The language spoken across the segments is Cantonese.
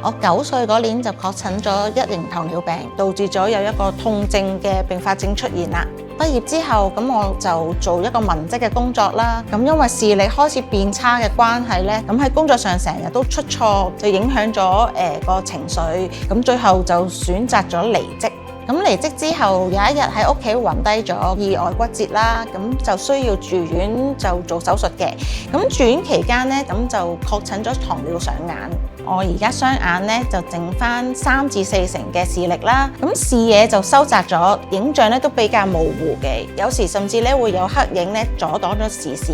我9歲嗰年就確診咗1型糖尿病，導致咗有一個痛症嘅併發症出現啦。畢業之後，咁我就做一個文職嘅工作啦。咁因為視力開始變差嘅關係咧，咁喺工作上成日都出錯，就影響咗個情緒。咁最後就選擇咗離職。咁離職之後，有一日喺屋企暈低咗，意外骨折啦，咁就需要住院就做手術嘅。咁住院期間咧，咁就確診咗糖尿上眼。我而家雙眼咧就剩翻3至4成嘅視力啦，咁視野就收窄咗，影像咧都比較模糊嘅，有時甚至咧會有黑影咧阻擋咗視線。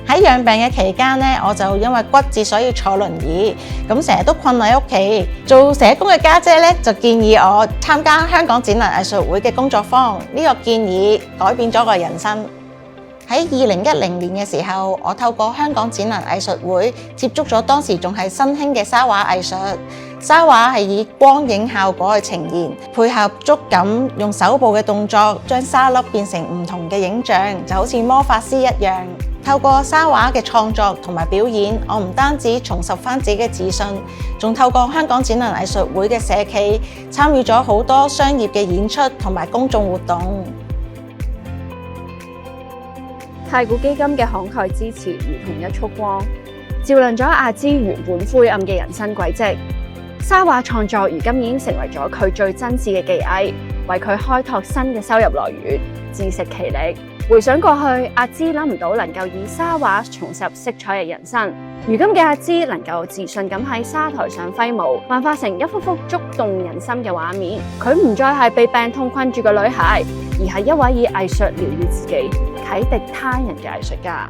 喺養病嘅期間咧，我就因為骨折所以坐輪椅，咁成日都困喺屋企。做社工嘅家姐咧就建議我參加香港展能藝術會嘅工作坊，呢個建議改變咗我人生。喺2010年嘅時候，我透過香港展能藝術會接觸咗當時仲係新興嘅沙畫藝術。沙畫係以光影效果去呈現，配合觸感，用手部嘅動作將沙粒變成唔同嘅影像，就好似魔法師一樣。透過沙畫嘅創作同埋表演，我唔單止重拾返自己嘅自信，仲透過香港展能藝術會嘅社企，參與咗好多商業嘅演出同埋公眾活動。太古基金嘅慷慨支持如同一束光，照亮咗阿芝原本灰暗嘅人生軌跡。沙畫創作如今已經成為咗佢最真摯嘅技藝，為佢開拓新嘅收入來源，自食其力。回想過去，阿芝諗唔到能夠以沙畫重拾色彩嘅人生。如今嘅阿芝能夠自信咁喺沙台上揮舞，幻化成一幅幅觸動人心嘅畫面。佢唔再係被病痛困住嘅女孩，而係一位以藝術療癒自己、啟迪他人嘅藝術家。